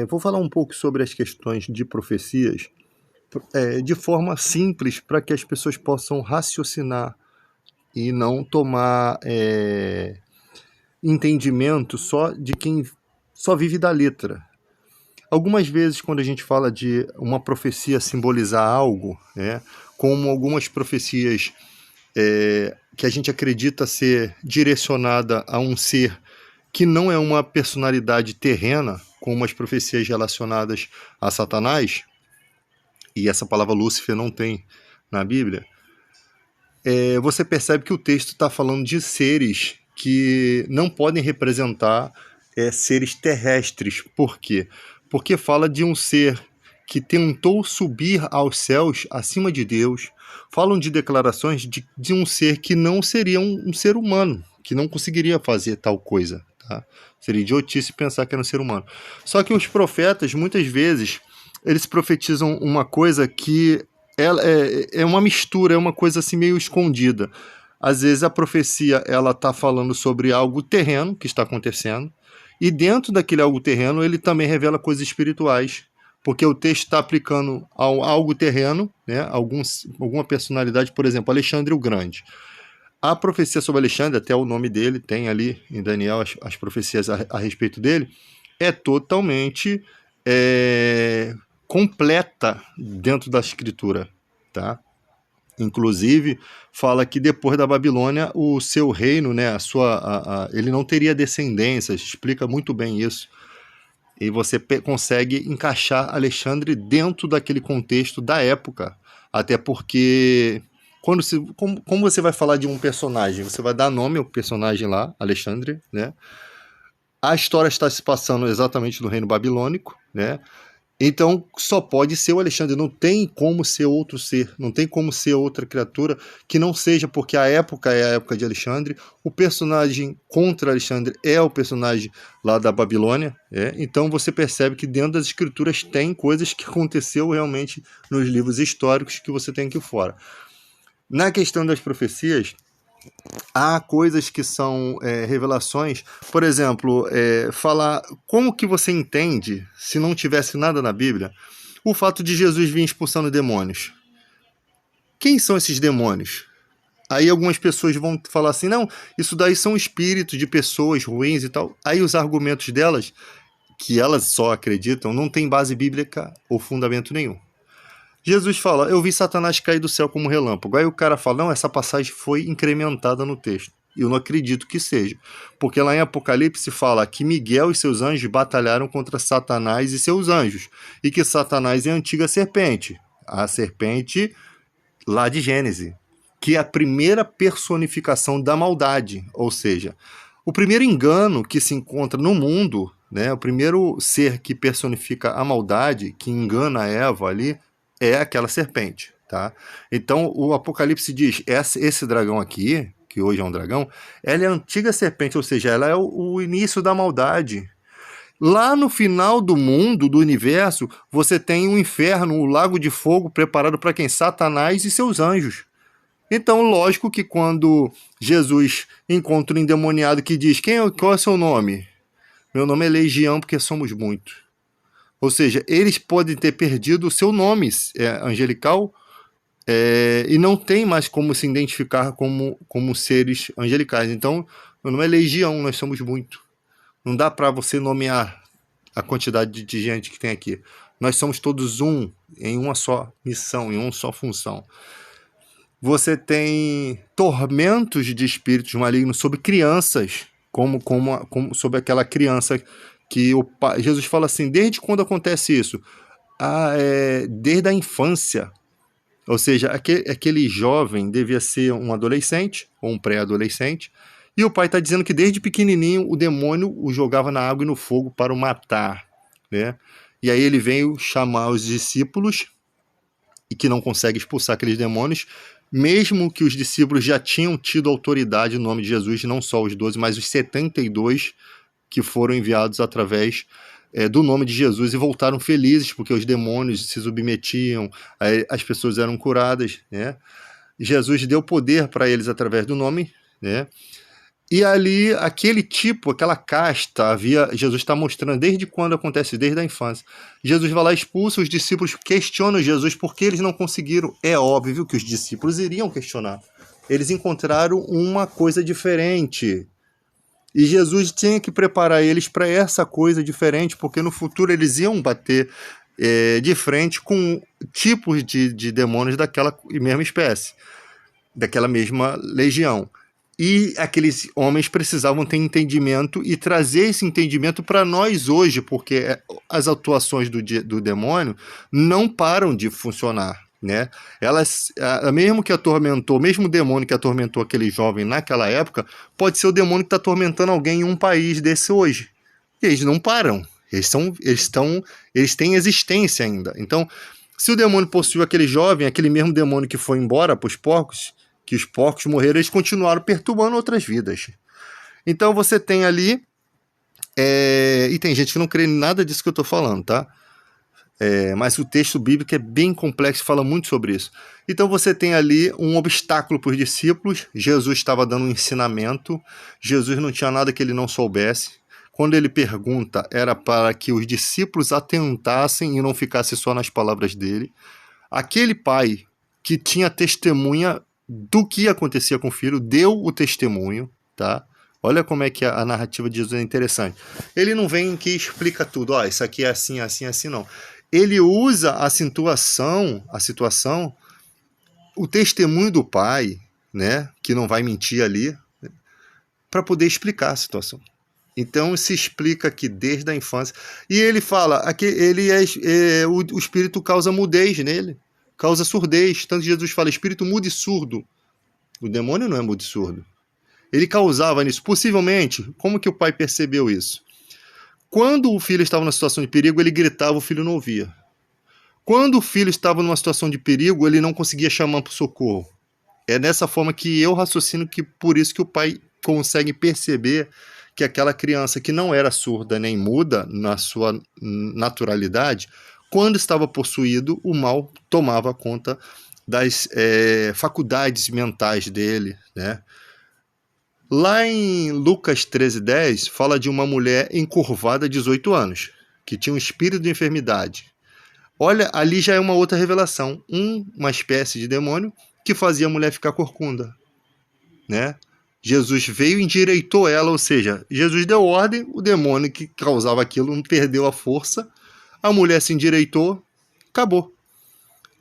Vou falar um pouco sobre as questões de profecias, de forma simples, para que as pessoas possam raciocinar e não tomar entendimento só de quem só vive da letra. Algumas vezes, quando a gente fala de uma profecia simbolizar algo, né, como algumas profecias que a gente acredita ser direcionada a um ser que não é uma personalidade terrena, como as profecias relacionadas a Satanás, e essa palavra Lúcifer não tem na Bíblia, você percebe que o texto está falando de seres que não podem representar seres terrestres. Por quê? Porque fala de um ser que tentou subir aos céus acima de Deus. Falam de declarações de um ser que não seria um ser humano, que não conseguiria fazer tal coisa. Tá? Seria idiotice pensar que era um ser humano. Só que os profetas, muitas vezes, eles profetizam uma coisa que é uma mistura, é uma coisa assim meio escondida. Às vezes a profecia ela está falando sobre algo terreno que está acontecendo, e dentro daquele algo terreno ele também revela coisas espirituais, porque o texto está aplicando ao algo terreno, né, alguma personalidade, por exemplo, Alexandre o Grande. A profecia sobre Alexandre, até o nome dele, tem ali em Daniel as profecias a respeito dele, é totalmente completa dentro da escritura, tá? Inclusive, fala que depois da Babilônia, o seu reino, né, ele não teria descendências, explica muito bem isso. E você consegue encaixar Alexandre dentro daquele contexto da época. Até porque, como você vai falar de um personagem? Você vai dar nome ao personagem lá, Alexandre, né? A história está se passando exatamente no reino babilônico, né? Então só pode ser o Alexandre, não tem como ser outro ser, não tem como ser outra criatura que não seja, porque a época é a época de Alexandre, o personagem contra Alexandre é o personagem lá da Babilônia, então você percebe que dentro das escrituras tem coisas que aconteceu realmente nos livros históricos que você tem aqui fora. Na questão das profecias, há coisas que são revelações, por exemplo, falar como que você entende, se não tivesse nada na Bíblia, o fato de Jesus vir expulsando demônios. Quem são esses demônios? Aí algumas pessoas vão falar assim, não, isso daí são espíritos de pessoas ruins e tal. Aí os argumentos delas, que elas só acreditam, não tem base bíblica ou fundamento nenhum. Jesus fala, eu vi Satanás cair do céu como relâmpago. Aí o cara fala, não, essa passagem foi incrementada no texto. Eu não acredito que seja. Porque lá em Apocalipse fala que Miguel e seus anjos batalharam contra Satanás e seus anjos. E que Satanás é a antiga serpente. A serpente lá de Gênesis. Que é a primeira personificação da maldade. Ou seja, o primeiro engano que se encontra no mundo, né, o primeiro ser que personifica a maldade, que engana Eva ali, é aquela serpente, tá? Então o Apocalipse diz, esse dragão aqui, que hoje é um dragão, ela é a antiga serpente, ou seja, ela é o início da maldade. Lá no final do mundo, do universo, você tem um inferno, o lago de fogo preparado para quem? Satanás e seus anjos. Então, lógico que quando Jesus encontra um endemoniado que diz, qual é o seu nome? Meu nome é Legião porque somos muitos. Ou seja, eles podem ter perdido o seu nome angelical e não tem mais como se identificar como seres angelicais. Então, meu nome é Legião, nós somos muito. Não dá para você nomear a quantidade de gente que tem aqui. Nós somos todos um, em uma só missão, em uma só função. Você tem tormentos de espíritos malignos sobre crianças, como sobre aquela criança que Jesus fala assim, desde quando acontece isso? Desde a infância. Ou seja, aquele jovem devia ser um adolescente ou um pré-adolescente, e o pai está dizendo que desde pequenininho o demônio o jogava na água e no fogo para o matar, né? E aí ele veio chamar os discípulos e que não consegue expulsar aqueles demônios, mesmo que os discípulos já tinham tido autoridade no nome de Jesus, não só os 12, mas os 72 que foram enviados através do nome de Jesus e voltaram felizes, porque os demônios se submetiam, as pessoas eram curadas, né? Jesus deu poder para eles através do nome, né? E ali, aquele tipo, aquela casta, Jesus está mostrando desde quando acontece, desde a infância. Jesus vai lá, expulsa, os discípulos questionam Jesus porque eles não conseguiram. É óbvio que os discípulos iriam questionar. Eles encontraram uma coisa diferente. E Jesus tinha que preparar eles para essa coisa diferente, porque no futuro eles iam bater de frente com tipos de demônios daquela mesma espécie, daquela mesma legião. E aqueles homens precisavam ter entendimento e trazer esse entendimento para nós hoje, porque as atuações do demônio não param de funcionar, né? Elas, mesmo que atormentou, mesmo o demônio que atormentou aquele jovem naquela época, pode ser o demônio que está atormentando alguém em um país desse hoje. E eles não param. Eles têm existência ainda. Então, se o demônio possuiu aquele jovem, aquele mesmo demônio que foi embora para os porcos, que os porcos morreram, eles continuaram perturbando outras vidas. Então você tem ali, e tem gente que não crê em nada disso que eu estou falando, tá? Mas o texto bíblico é bem complexo, fala muito sobre isso. Então você tem ali um obstáculo para os discípulos. Jesus estava dando um ensinamento, Jesus não tinha nada que ele não soubesse. Quando ele pergunta, era para que os discípulos atentassem e não ficassem só nas palavras dele. Aquele pai que tinha testemunha do que acontecia com o filho, deu o testemunho, tá? Olha como é que a narrativa de Jesus é interessante. Ele não vem aqui e explica tudo, isso aqui é assim, assim, assim, não. Ele usa a situação, o testemunho do pai, né, que não vai mentir ali, para poder explicar a situação. Então se explica aqui desde a infância. E ele fala que ele o espírito causa mudez nele, causa surdez. Tanto que Jesus fala, espírito mudo e surdo. O demônio não é mudo e surdo. Ele causava nisso. Possivelmente, como que o pai percebeu isso? Quando o filho estava numa situação de perigo, ele gritava, o filho não ouvia. Quando o filho estava numa situação de perigo, ele não conseguia chamar para o socorro. É dessa forma que eu raciocino que por isso que o pai consegue perceber que aquela criança que não era surda nem muda na sua naturalidade, quando estava possuído, o mal tomava conta das faculdades mentais dele, né? Lá em Lucas 13:10, fala de uma mulher encurvada de 18 anos, que tinha um espírito de enfermidade. Olha, ali já é uma outra revelação, uma espécie de demônio que fazia a mulher ficar corcunda, né? Jesus veio e endireitou ela, ou seja, Jesus deu ordem, o demônio que causava aquilo perdeu a força, a mulher se endireitou, acabou.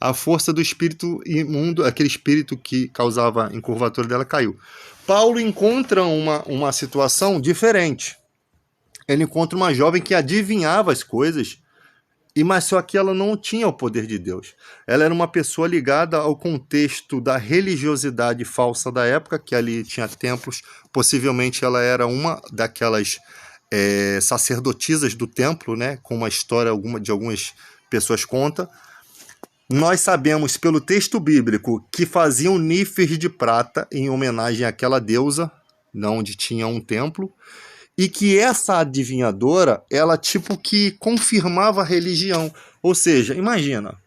A força do espírito imundo, aquele espírito que causava a encurvatura dela, caiu. Paulo encontra uma situação diferente. Ele encontra uma jovem que adivinhava as coisas, mas só que ela não tinha o poder de Deus. Ela era uma pessoa ligada ao contexto da religiosidade falsa da época, que ali tinha templos. Possivelmente ela era uma daquelas sacerdotisas do templo, né? Com uma história de algumas pessoas conta. Nós sabemos pelo texto bíblico que faziam níveis de prata em homenagem àquela deusa, onde tinha um templo, e que essa adivinhadora, ela tipo que confirmava a religião. Ou seja, imagina,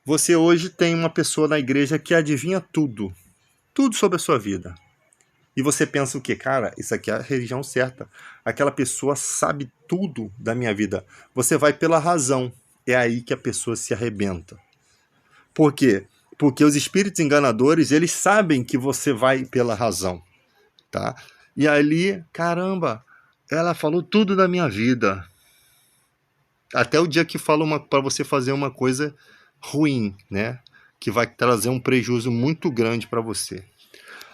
você hoje tem uma pessoa na igreja que adivinha tudo sobre a sua vida. E você pensa o quê? Cara, isso aqui é a religião certa. Aquela pessoa sabe tudo da minha vida. Você vai pela razão. É aí que a pessoa se arrebenta. Por quê? Porque os espíritos enganadores, eles sabem que você vai pela razão, tá? E ali, caramba, ela falou tudo da minha vida. Até o dia que fala para você fazer uma coisa ruim, né? Que vai trazer um prejuízo muito grande para você.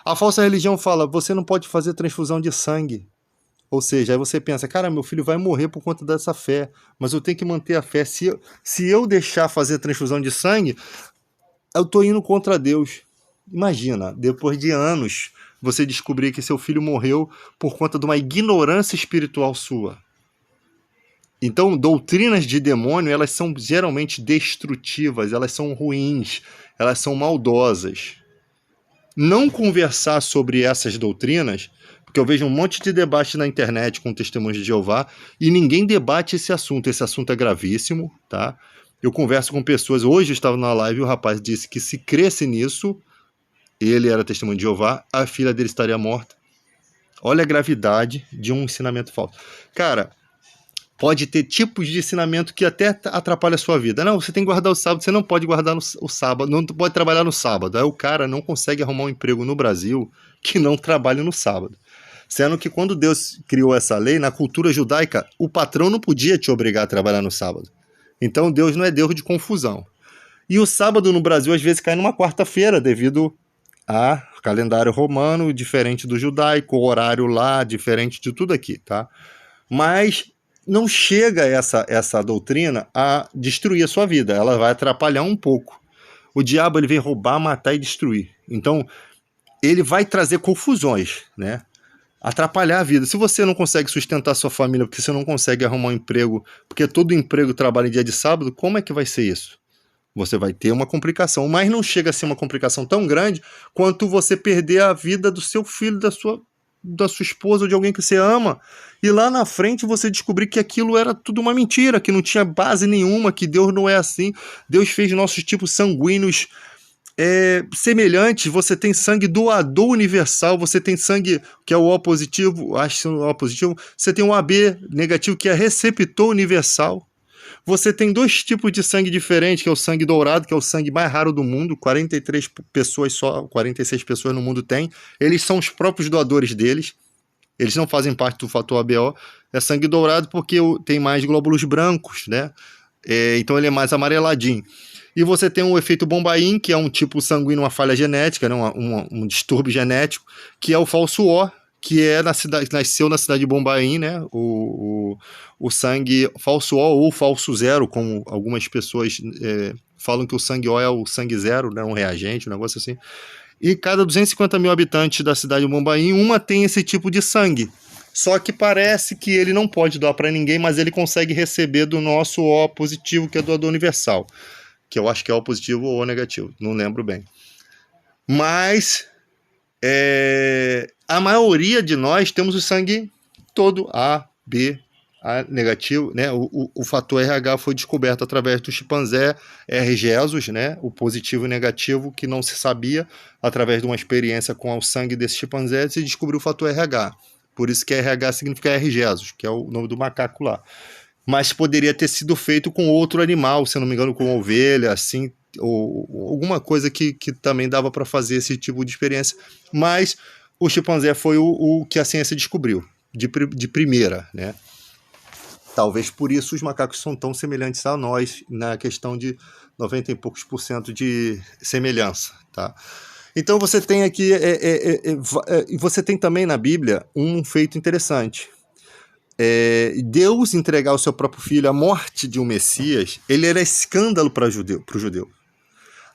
A falsa religião fala, você não pode fazer transfusão de sangue. Ou seja, aí você pensa, cara, meu filho vai morrer por conta dessa fé, mas eu tenho que manter a fé. Se eu deixar fazer transfusão de sangue, eu estou indo contra Deus. Imagina, depois de anos, você descobrir que seu filho morreu por conta de uma ignorância espiritual sua. Então, doutrinas de demônio, elas são geralmente destrutivas, elas são ruins, elas são maldosas. Não conversar sobre essas doutrinas, porque eu vejo um monte de debate na internet com testemunhos de Jeová e ninguém debate esse assunto é gravíssimo, tá? Eu converso com pessoas, hoje eu estava na live e o rapaz disse que se cresce nisso, ele era testemunho de Jeová, a filha dele estaria morta. Olha a gravidade de um ensinamento falso. Cara, pode ter tipos de ensinamento que até atrapalha a sua vida. Não, você tem que guardar o sábado, você não pode guardar o sábado, não pode trabalhar no sábado. Aí o cara não consegue arrumar um emprego no Brasil que não trabalhe no sábado. Sendo que quando Deus criou essa lei, na cultura judaica, o patrão não podia te obrigar a trabalhar no sábado. Então Deus não é Deus de confusão. E o sábado no Brasil às vezes cai numa quarta-feira, devido a calendário romano diferente do judaico, o horário lá diferente de tudo aqui, tá? Mas não chega essa doutrina a destruir a sua vida, ela vai atrapalhar um pouco. O diabo ele vem roubar, matar e destruir. Então, ele vai trazer confusões, né? Atrapalhar a vida. Se você não consegue sustentar sua família porque você não consegue arrumar um emprego, porque todo emprego trabalha em dia de sábado, como é que vai ser isso? Você vai ter uma complicação, mas não chega a ser uma complicação tão grande quanto você perder a vida do seu filho, da sua esposa ou de alguém que você ama, e lá na frente você descobrir que aquilo era tudo uma mentira, que não tinha base nenhuma, que Deus não é assim. Deus fez nossos tipos sanguíneos semelhantes. Você tem sangue doador universal, você tem sangue que é o O positivo, acho que é o O positivo, você tem o AB negativo, que é receptor universal. Você tem dois tipos de sangue diferentes, que é o sangue dourado, que é o sangue mais raro do mundo, 43 pessoas só, 46 pessoas no mundo têm. Eles são os próprios doadores deles. Eles não fazem parte do fator ABO. É sangue dourado porque tem mais glóbulos brancos, né? Então ele é mais amareladinho. E você tem o efeito Bombaim, que é um tipo sanguíneo, uma falha genética, né? um distúrbio genético, que é o falso O, que nasceu na cidade de Bombaim, né? O sangue falso O ou falso zero, como algumas pessoas falam que o sangue O é o sangue zero, né? Um reagente, um negócio assim. E cada 250 mil habitantes da cidade de Bombaim, uma tem esse tipo de sangue. Só que parece que ele não pode doar para ninguém, mas ele consegue receber do nosso O positivo, que é doador universal. Que eu acho que é O positivo ou O negativo, não lembro bem. Mas a maioria de nós temos o sangue todo A, B, A negativo, né? O fator RH foi descoberto através do chimpanzé R. Jesus, né? O positivo e negativo, que não se sabia, através de uma experiência com o sangue desse chimpanzé, se descobriu o fator RH. Por isso que RH significa R. Jesus, que é o nome do macaco lá. Mas poderia ter sido feito com outro animal, se não me engano, com ovelha, assim, ou alguma coisa que também dava para fazer esse tipo de experiência. Mas o chimpanzé foi o que a ciência descobriu, de primeira, né? Talvez por isso os macacos são tão semelhantes a nós, na questão de 90 e poucos % de semelhança, tá? Então você tem aqui, você tem também na Bíblia um feito interessante. Deus entregar o seu próprio filho à morte de um Messias, ele era escândalo para o judeu.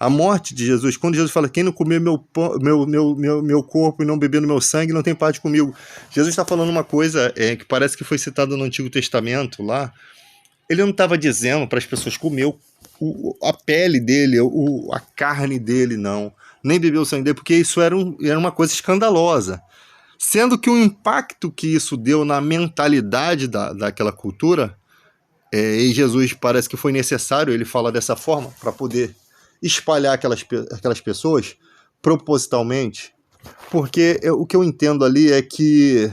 A morte de Jesus, quando Jesus fala, quem não comer meu corpo e não beber no meu sangue, não tem parte comigo. Jesus está falando uma coisa que parece que foi citada no Antigo Testamento lá. Ele não estava dizendo para as pessoas comer a pele dele, a carne dele, não. Nem beber o sangue dele, porque isso era uma coisa escandalosa. Sendo que o impacto que isso deu na mentalidade daquela cultura, e Jesus parece que foi necessário ele falar dessa forma para poder espalhar aquelas pessoas propositalmente, porque o que eu entendo ali é que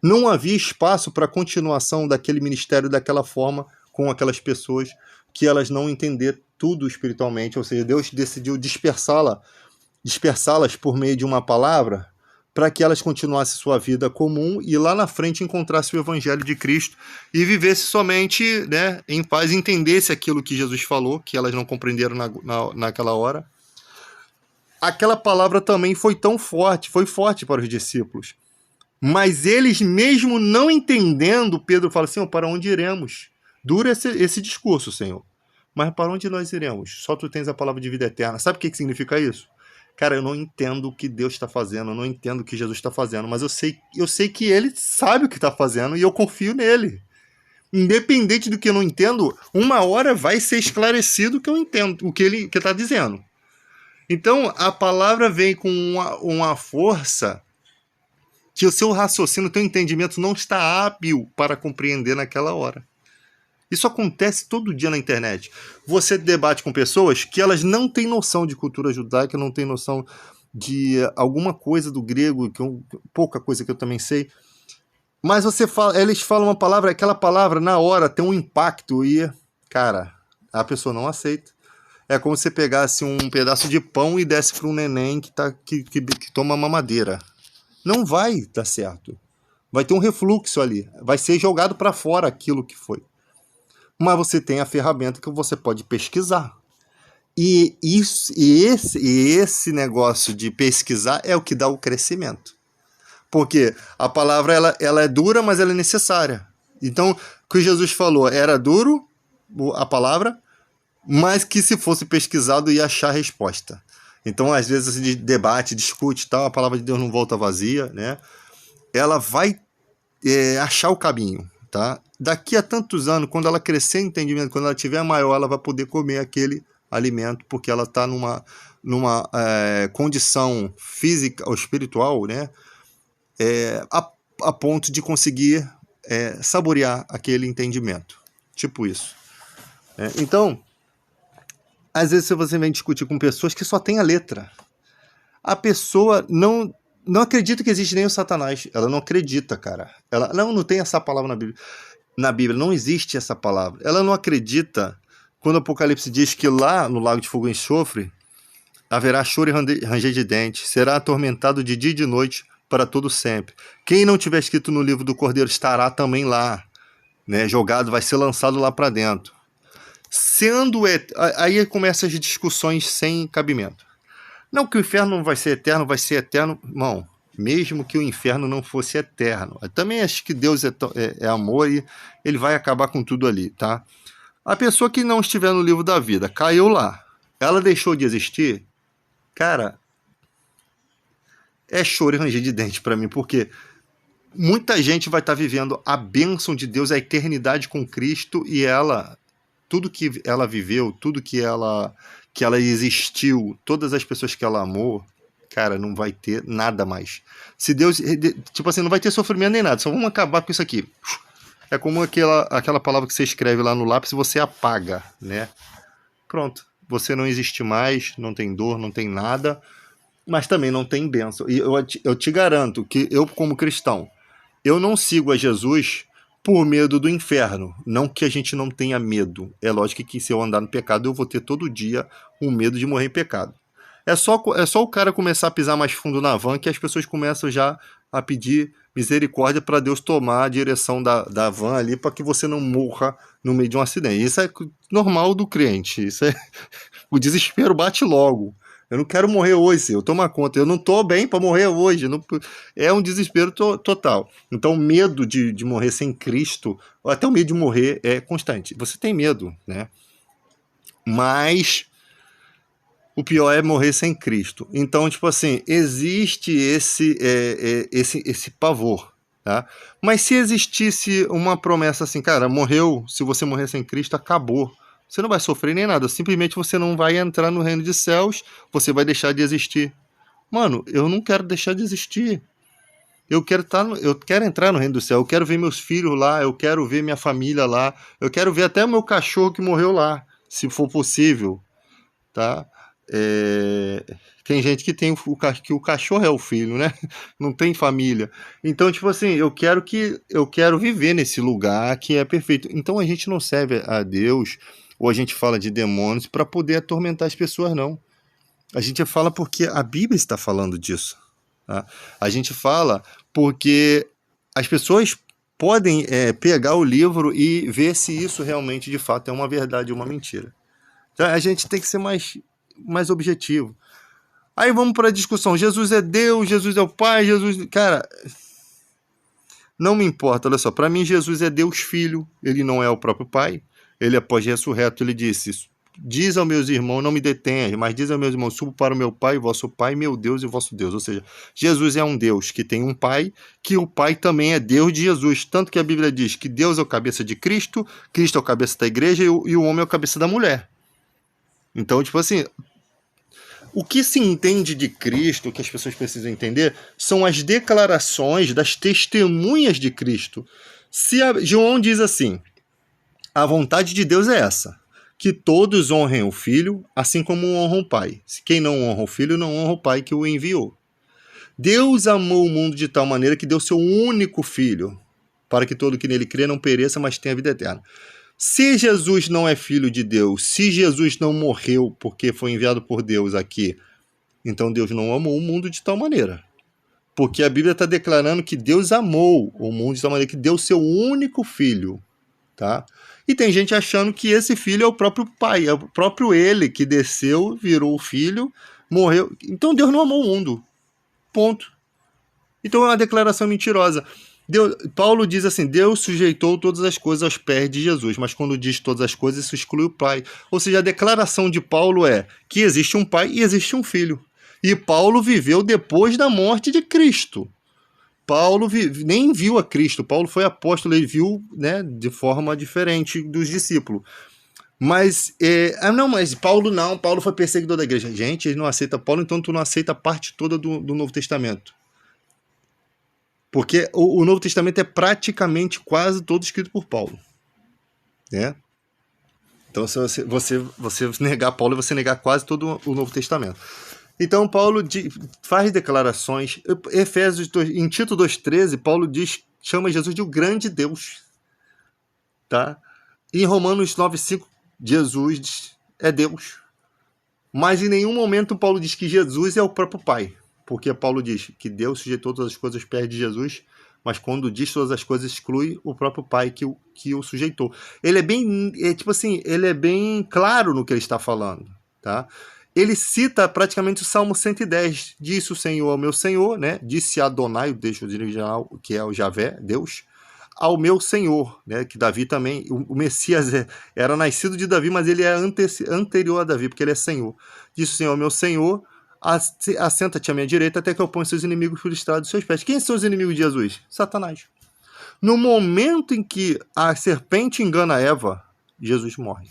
não havia espaço para a continuação daquele ministério daquela forma com aquelas pessoas que elas não entenderam tudo espiritualmente, ou seja, Deus decidiu dispersá-las por meio de uma palavra para que elas continuassem sua vida comum e lá na frente encontrassem o Evangelho de Cristo e vivessem somente, né, em paz, entendessem aquilo que Jesus falou, que elas não compreenderam naquela hora. Aquela palavra também foi forte para os discípulos. Mas eles mesmo não entendendo, Pedro fala assim, para onde iremos? Dura esse discurso, Senhor. Mas para onde nós iremos? Só tu tens a palavra de vida eterna. Sabe o que significa isso? Cara, eu não entendo o que Deus está fazendo, eu não entendo o que Jesus está fazendo, mas eu sei que ele sabe o que está fazendo e eu confio nele. Independente do que eu não entendo, uma hora vai ser esclarecido que eu entendo o que ele está dizendo. Então, a palavra vem com uma força que o seu raciocínio, o teu entendimento não está hábil para compreender naquela hora. Isso acontece todo dia na internet. Você debate com pessoas que elas não têm noção de cultura judaica, não têm noção de alguma coisa do grego, pouca coisa que eu também sei, mas eles falam uma palavra, aquela palavra na hora tem um impacto e, cara, a pessoa não aceita. É como se você pegasse um pedaço de pão e desse para um neném que toma mamadeira. Não vai dar certo. Vai ter um refluxo ali. Vai ser jogado para fora aquilo que foi. Mas você tem a ferramenta que você pode pesquisar. E esse negócio de pesquisar é o que dá o crescimento. Porque a palavra ela é dura, mas ela é necessária. Então, o que Jesus falou era duro, a palavra, mas que se fosse pesquisado ia achar a resposta. Então, às vezes, se debate, discute, tal, a palavra de Deus não volta vazia, né? Ela vai achar o caminho, tá? Daqui a tantos anos, quando ela crescer em entendimento, quando ela tiver maior, ela vai poder comer aquele alimento, porque ela está numa condição física ou espiritual, né? A ponto de conseguir saborear aquele entendimento. Tipo isso. Então, às vezes você vem discutir com pessoas que só tem a letra. A pessoa não acredita que existe nem o Satanás. Ela não acredita, cara. Ela não tem essa palavra na Bíblia. Na Bíblia não existe essa palavra. Ela não acredita quando o Apocalipse diz que lá no lago de fogo e enxofre haverá choro e ranger de dentes. Será atormentado de dia e de noite para todo sempre. Quem não tiver escrito no livro do Cordeiro estará também lá, né? Jogado, vai ser lançado lá para dentro. Aí começam as discussões sem cabimento. Não que o inferno não vai ser eterno, irmão, mesmo que o inferno não fosse eterno. Eu também acho que Deus é amor e ele vai acabar com tudo ali, tá? A pessoa que não estiver no livro da vida, caiu lá, ela deixou de existir, cara, é choro e ranger de dente para mim, porque muita gente vai estar vivendo a bênção de Deus, a eternidade com Cristo, e tudo que ela viveu, tudo que ela existiu, todas as pessoas que ela amou, cara, não vai ter nada mais. Se Deus, tipo assim, não vai ter sofrimento nem nada, só vamos acabar com isso aqui. É como aquela palavra que você escreve lá no lápis e você apaga, né? Pronto, você não existe mais, não tem dor, não tem nada, mas também não tem bênção. E eu te garanto que eu, como cristão, eu não sigo a Jesus por medo do inferno. Não que a gente não tenha medo. É lógico que se eu andar no pecado, eu vou ter todo dia o medo de morrer em pecado. É só o cara começar a pisar mais fundo na van que as pessoas começam já a pedir misericórdia para Deus tomar a direção da van ali para que você não morra no meio de um acidente. Isso é normal do crente. O desespero bate logo. Eu não quero morrer hoje, eu tomo conta. Eu não estou bem para morrer hoje. Não, é um desespero total. Então, o medo de morrer sem Cristo, ou até o medo de morrer é constante. Você tem medo, né? Mas o pior é morrer sem Cristo. Então, tipo assim, existe esse pavor, tá? Mas se existisse uma promessa assim, cara, morreu, se você morrer sem Cristo, acabou. Você não vai sofrer nem nada, simplesmente você não vai entrar no reino dos céus, você vai deixar de existir. Mano, eu não quero deixar de existir. Eu quero entrar no reino do céu, eu quero ver meus filhos lá, eu quero ver minha família lá, eu quero ver até o meu cachorro que morreu lá, se for possível, tá? Tem gente que tem que o cachorro é o filho, né? Não tem família. Então, tipo assim, eu quero viver nesse lugar que é perfeito. Então a gente não serve a Deus ou a gente fala de demônios para poder atormentar as pessoas, não. A gente fala porque a Bíblia está falando disso. Tá? A gente fala porque as pessoas podem pegar o livro e ver se isso realmente, de fato, é uma verdade ou uma mentira. Então a gente tem que ser mais objetivo. Aí vamos para a discussão. Jesus é Deus, Jesus é o Pai, Jesus... Cara, não me importa, olha só. Para mim, Jesus é Deus Filho, ele não é o próprio Pai. Ele, após ressurreto, ele disse: diz aos meus irmãos, não me detenhas, mas diz aos meus irmãos, subo para o meu Pai, vosso Pai, meu Deus e vosso Deus. Ou seja, Jesus é um Deus que tem um Pai, que o Pai também é Deus de Jesus. Tanto que a Bíblia diz que Deus é o cabeça de Cristo, Cristo é o cabeça da igreja e o homem é o cabeça da mulher. Então, tipo assim, o que se entende de Cristo, o que as pessoas precisam entender, são as declarações das testemunhas de Cristo. João diz assim: a vontade de Deus é essa, que todos honrem o Filho, assim como honram o Pai. Quem não honra o Filho, não honra o Pai que o enviou. Deus amou o mundo de tal maneira que deu seu único Filho, para que todo que nele crê não pereça, mas tenha vida eterna. Se Jesus não é filho de Deus, se Jesus não morreu porque foi enviado por Deus aqui, então Deus não amou o mundo de tal maneira. Porque a Bíblia está declarando que Deus amou o mundo de tal maneira que deu seu único filho. Tá? E tem gente achando que esse filho é o próprio pai, é o próprio ele que desceu, virou o filho, morreu. Então Deus não amou o mundo. Ponto. Então é uma declaração mentirosa. Paulo diz assim, Deus sujeitou todas as coisas aos pés de Jesus, mas quando diz todas as coisas, isso exclui o pai. Ou seja, a declaração de Paulo é que existe um pai e existe um filho. E Paulo viveu depois da morte de Cristo. Paulo nem viu a Cristo, Paulo foi apóstolo, ele viu, né, de forma diferente dos discípulos. Mas, mas Paulo não, Paulo foi perseguidor da igreja. Gente, ele não aceita Paulo, então tu não aceita a parte toda do Novo Testamento. Porque o Novo Testamento é praticamente quase todo escrito por Paulo. Né? Então, se você negar Paulo, você negar quase todo o Novo Testamento. Então, Paulo faz declarações. Em Tito 2,13, Paulo chama Jesus de o grande Deus. Tá? E em Romanos 9,5, Jesus é Deus. Mas em nenhum momento Paulo diz que Jesus é o próprio Pai. Porque Paulo diz que Deus sujeitou todas as coisas aos pés de Jesus, mas quando diz todas as coisas, exclui o próprio Pai que o sujeitou. Ele ele é bem claro no que ele está falando. Tá? Ele cita praticamente o Salmo 110. Disse o Senhor ao meu Senhor, né? Disse Adonai, o Deus original, que é o Javé, Deus, ao meu Senhor, né? Que Davi também, o Messias era nascido de Davi, mas ele é anterior a Davi, porque ele é Senhor. Disse o Senhor ao meu Senhor, assenta-te à minha direita até que eu ponha seus inimigos por estrado dos seus pés. Quem são os inimigos de Jesus? Satanás. No momento em que a serpente engana Eva, Jesus morre.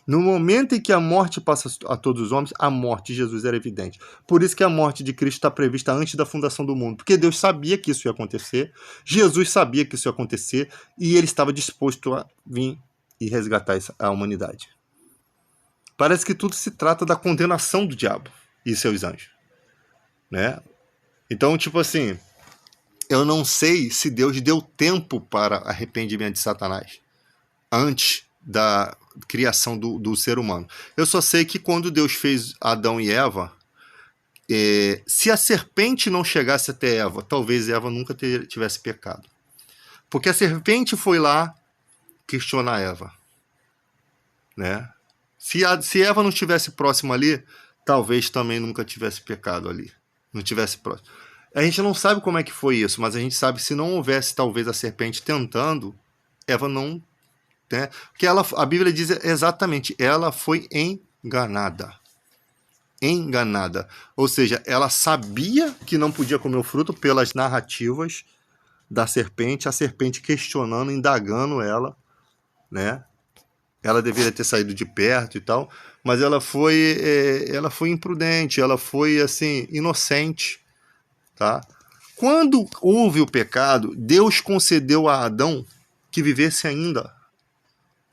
No momento em que a morte passa a todos os homens, a morte de Jesus era evidente. Por isso que a morte de Cristo está prevista antes da fundação do mundo. Porque Deus sabia que isso ia acontecer, Jesus sabia que isso ia acontecer, e ele estava disposto a vir e resgatar a humanidade. Parece que tudo se trata da condenação do diabo e seus anjos. Né? Então, tipo assim, eu não sei se Deus deu tempo para arrependimento de Satanás antes da criação do ser humano. Eu só sei que quando Deus fez Adão e Eva, se a serpente não chegasse até Eva, talvez Eva nunca tivesse pecado. Porque a serpente foi lá questionar Eva. Né? Se Eva não estivesse próxima ali, talvez também nunca tivesse pecado ali. Não tivesse próximo. A gente não sabe como é que foi isso, mas a gente sabe que se não houvesse talvez a serpente tentando, Eva não... Né? Porque a Bíblia diz exatamente, ela foi enganada. Enganada. Ou seja, ela sabia que não podia comer o fruto pelas narrativas da serpente, a serpente questionando, indagando ela, né? Ela deveria ter saído de perto e tal, mas ela foi imprudente, ela foi assim, inocente, tá? Quando houve o pecado, Deus concedeu a Adão que vivesse ainda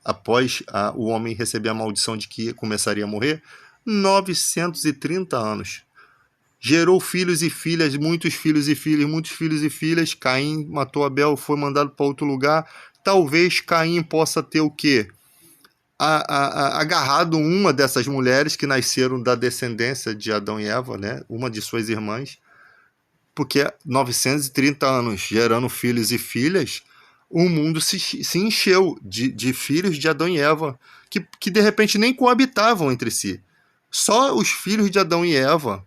após o homem receber a maldição de que começaria a morrer, 930 anos. Gerou filhos e filhas, muitos filhos e filhas, muitos filhos e filhas. Caim matou Abel, foi mandado para outro lugar. Talvez Caim possa ter o quê? Agarrado uma dessas mulheres que nasceram da descendência de Adão e Eva, né? Uma de suas irmãs. Porque 930 anos gerando filhos e filhas, o mundo se encheu de filhos de Adão e Eva, que de repente nem coabitavam entre si. Só os filhos de Adão e Eva,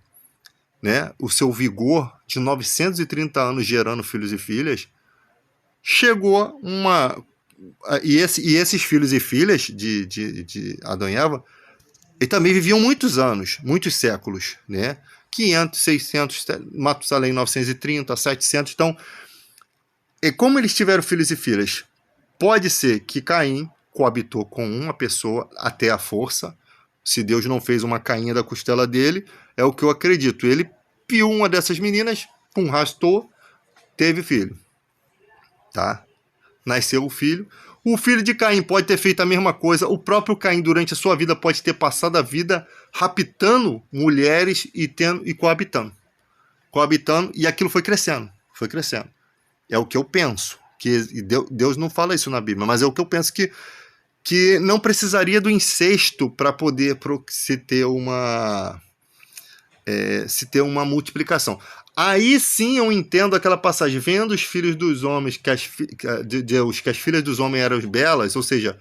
né, o seu vigor de 930 anos gerando filhos e filhas, chegou uma... E esses filhos e filhas de Adão e Eva, eles também viviam muitos anos, muitos séculos, né? 500, 600, Matusalém 930, 700, então... E como eles tiveram filhos e filhas? Pode ser que Caim coabitou com uma pessoa até a força. Se Deus não fez uma cainha da costela dele, é o que eu acredito. Ele piou uma dessas meninas, arrastou, teve filho. Tá? nasceu o filho de Caim pode ter feito a mesma coisa, o próprio Caim durante a sua vida pode ter passado a vida raptando mulheres e coabitando, e aquilo foi crescendo. É o que eu penso, que Deus não fala isso na Bíblia, mas é o que eu penso que não precisaria do incesto para poder se ter uma multiplicação. Aí sim eu entendo aquela passagem, vendo os filhos dos homens, de Deus, que as filhas dos homens eram belas, ou seja,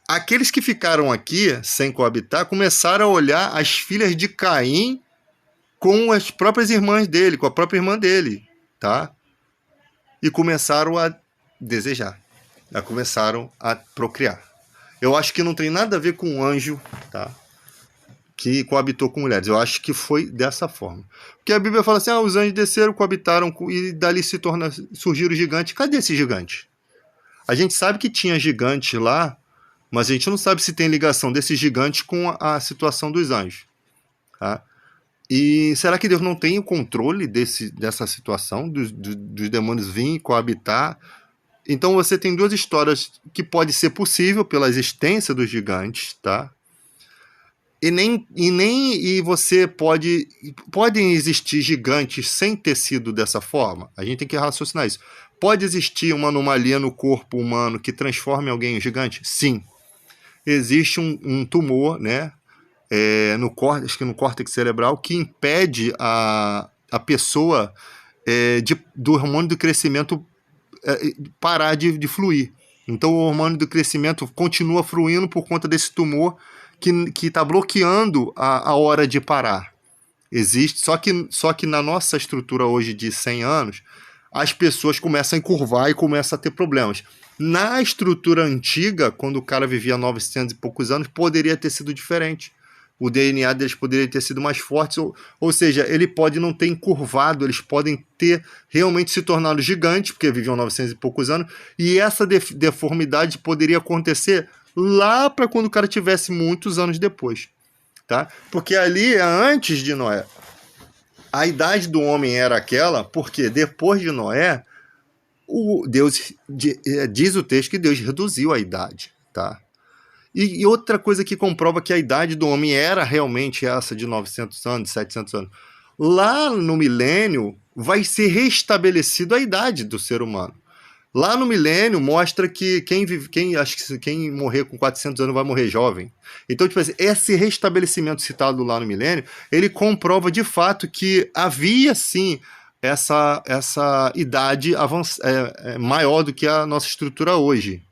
aqueles que ficaram aqui sem coabitar começaram a olhar as filhas de Caim com as próprias irmãs dele, com a própria irmã dele, tá? E começaram a desejar, começaram a procriar. Eu acho que não tem nada a ver com um anjo, tá? Que coabitou com mulheres. Eu acho que foi dessa forma. Porque a Bíblia fala assim, os anjos desceram, coabitaram, e dali surgiram gigantes. Cadê esse gigante? A gente sabe que tinha gigante lá, mas a gente não sabe se tem ligação desses gigantes com a situação dos anjos. Tá? E será que Deus não tem o controle dessa situação, dos demônios virem coabitar? Então você tem duas histórias que pode ser possível pela existência dos gigantes, tá? E você podem existir gigantes sem ter sido dessa forma? A gente tem que raciocinar isso. Pode existir uma anomalia no corpo humano que transforme alguém em gigante? Sim. Existe um tumor, né? Acho que no córtex cerebral, que impede a pessoa do hormônio do crescimento parar de fluir. Então o hormônio do crescimento continua fluindo por conta desse tumor que está bloqueando a hora de parar. Existe, só que na nossa estrutura hoje de 100 anos, as pessoas começam a encurvar e começam a ter problemas. Na estrutura antiga, quando o cara vivia 900 e poucos anos, poderia ter sido diferente. O DNA deles poderia ter sido mais forte, ou seja, ele pode não ter encurvado, eles podem ter realmente se tornado gigantes, porque viviam 900 e poucos anos, e essa deformidade poderia acontecer lá para quando o cara tivesse muitos anos depois, tá? Porque ali é antes de Noé. A idade do homem era aquela, porque depois de Noé, diz o texto que Deus reduziu a idade, tá? E outra coisa que comprova que a idade do homem era realmente essa de 900 anos, 700 anos. Lá no milênio vai ser restabelecida a idade do ser humano. Lá no milênio mostra que quem morrer com 400 anos vai morrer jovem. Então, tipo assim, esse restabelecimento citado lá no milênio, ele comprova de fato que havia sim essa idade maior do que a nossa estrutura hoje.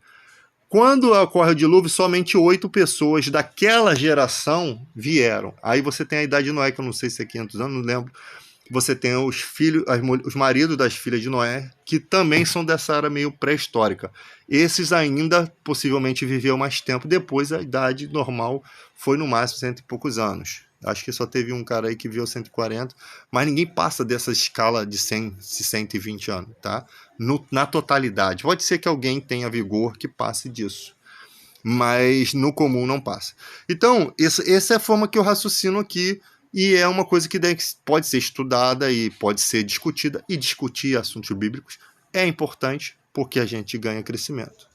Quando ocorre o dilúvio, somente 8 pessoas daquela geração vieram. Aí você tem a idade de Noé, que eu não sei se é 500 anos, não lembro. Você tem os filhos, os maridos das filhas de Noé, que também são dessa era meio pré-histórica. Esses ainda possivelmente viveram mais tempo. Depois a idade normal foi no máximo 100 e poucos anos. Acho que só teve um cara aí que viveu 140, mas ninguém passa dessa escala de 120 anos, tá? Na totalidade. Pode ser que alguém tenha vigor que passe disso, mas no comum não passa. Então, essa é a forma que eu raciocino aqui, e é uma coisa que pode ser estudada e pode ser discutida, e discutir assuntos bíblicos é importante porque a gente ganha crescimento.